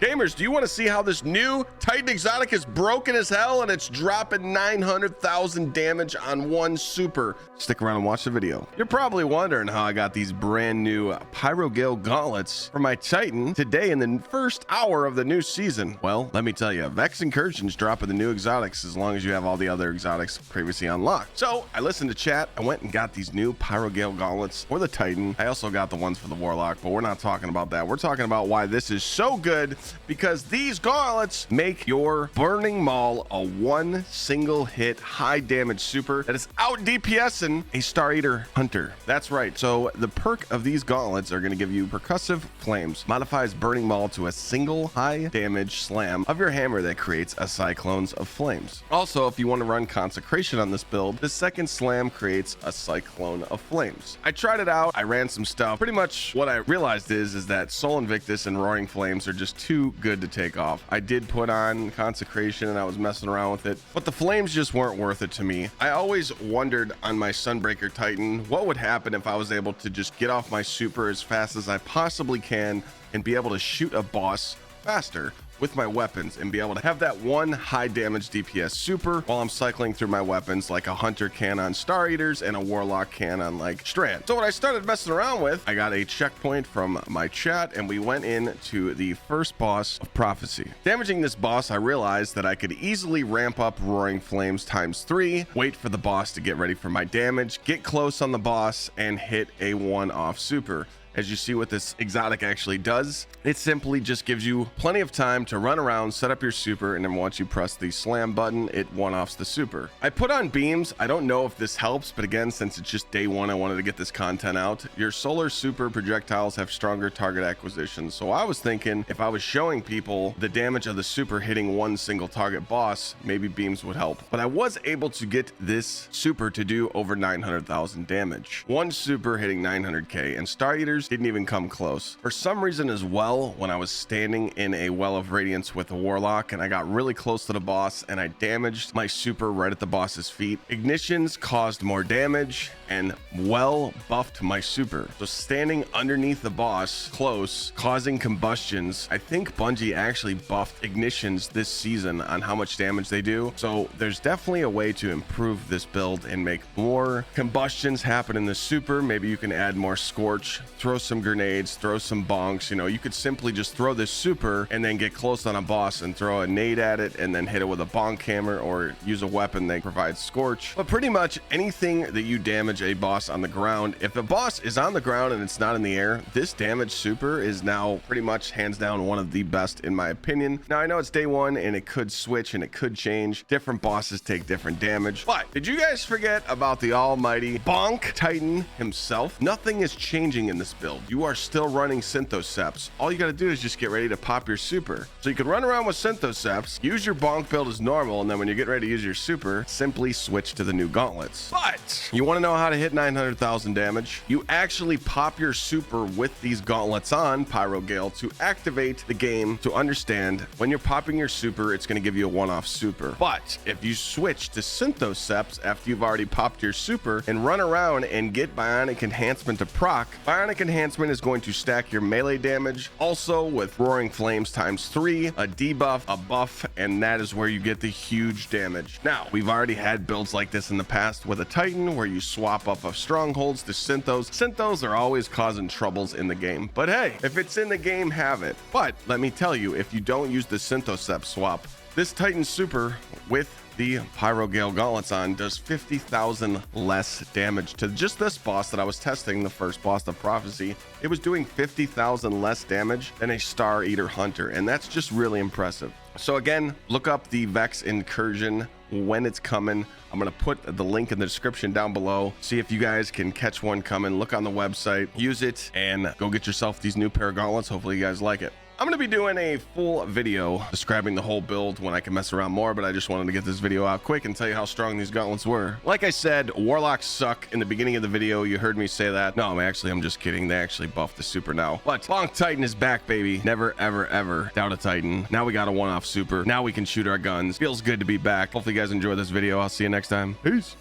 Gamers, do you want to see how this new Titan exotic is broken as hell and it's dropping 900,000 damage on one super? Stick around and watch the video. You're probably wondering how I got these brand new Pyrogale Gauntlets for my Titan today in the first hour of the new season. Well, let me tell you, Gsxrclyde's dropping the new exotics as long as you have all the other exotics previously unlocked. So I listened to chat. I went and got these new Pyrogale Gauntlets for the Titan. I also got the ones for the Warlock, but we're not talking about that. We're talking about why this is so good, because these gauntlets make your Burning Maul a one single hit high damage super that is out DPSing a Star Eater Hunter. That's right. So the perk of these gauntlets are going to give you percussive flames, modifies Burning Maul to a single high damage slam of your hammer that creates a cyclones of flames. Also, if you want to run consecration on this build, the second slam creates a cyclone of flames. I tried it out. I ran some stuff. Pretty much what I realized is that Soul Invictus and Roaring Flames are just too good to take off. I did put on consecration and I was messing around with it, but the flames just weren't worth it to me. I always wondered on my Sunbreaker Titan what would happen if I was able to just get off my super as fast as I possibly can and be able to shoot a boss faster with my weapons and be able to have that one high damage DPS super while I'm cycling through my weapons like a hunter can on Star Eaters and a warlock can on like Strand. So what I started messing around with, I got a checkpoint from my chat and we went into the first boss of Prophecy. Damaging this boss, I realized that I could easily ramp up Roaring Flames ×3, wait for the boss to get ready for my damage, get close on the boss, and hit a one-off super. As you see what this exotic actually does, it simply just gives you plenty of time to run around, set up your super, and then once you press the slam button, it one-offs the super. I put on beams. I don't know if this helps, but again, since it's just day one, I wanted to get this content out. Your solar super projectiles have stronger target acquisition. So I was thinking if I was showing people the damage of the super hitting one single target boss, maybe beams would help. But I was able to get this super to do over 900,000 damage. One super hitting 900k, and Star Eaters didn't even come close. For some reason as well, when I was standing in a Well of Radiance with a Warlock and I got really close to the boss and I damaged my super right at the boss's feet, ignitions caused more damage and well buffed my super. So standing underneath the boss close, causing combustions, I think Bungie actually buffed ignitions this season on how much damage they do. So there's definitely a way to improve this build and make more combustions happen in the super. Maybe you can add more Scorch, throw some grenades, throw some bonks. You know, you could simply just throw this super and then get close on a boss and throw a nade at it and then hit it with a bonk hammer or use a weapon that provides Scorch. But pretty much anything that you damage a boss on the ground, if the boss is on the ground and it's not in the air, this damage super is now pretty much hands down one of the best in my opinion. Now I know it's day one and it could switch and it could change. Different bosses take different damage, but did you guys forget about the almighty Bonk Titan himself? Nothing is changing in this build. You are still running Synthoceps. All you got to do is just get ready to pop your super. So you can run around with Synthoceps, use your bonk build as normal, and then when you get ready to use your super, simply switch to the new gauntlets. But you want to know how to hit 900,000 damage? You actually pop your super with these gauntlets on Pyrogale to activate the game to understand when you're popping your super, it's going to give you a one-off super. But if you switch to Synthoceps after you've already popped your super and run around and get Bionic Enhancement to proc, Bionic Enhancement is going to stack your melee damage. Also with Roaring Flames ×3, a debuff, a buff, and that is where you get the huge damage. Now, we've already had builds like this in the past with a Titan where you swap up of strongholds to Synthos. Synthos are always causing troubles in the game, but hey, if it's in the game, have it. But let me tell you, if you don't use the Synthoceps swap, this Titan super with the Pyrogale Gauntlets on does 50,000 less damage to just this boss that I was testing, the first boss of Prophecy. It was doing 50,000 less damage than a Star Eater Hunter, and that's just really impressive. So again, look up the Vex Incursion when it's coming. I'm going to put the link in the description down below. See if you guys can catch one coming. Look on the website, use it, and go get yourself these new pair of gauntlets. Hopefully you guys like it. I'm going to be doing a full video describing the whole build when I can mess around more, but I just wanted to get this video out quick and tell you how strong these gauntlets were. Like I said, Warlocks suck. In the beginning of the video, you heard me say that. No, actually, I'm just kidding. They actually buffed the super now. But Bonk Titan is back, baby. Never, ever, ever doubt a Titan. Now we got a one-off super. Now we can shoot our guns. Feels good to be back. Hopefully you guys enjoy this video. I'll see you next time. Peace.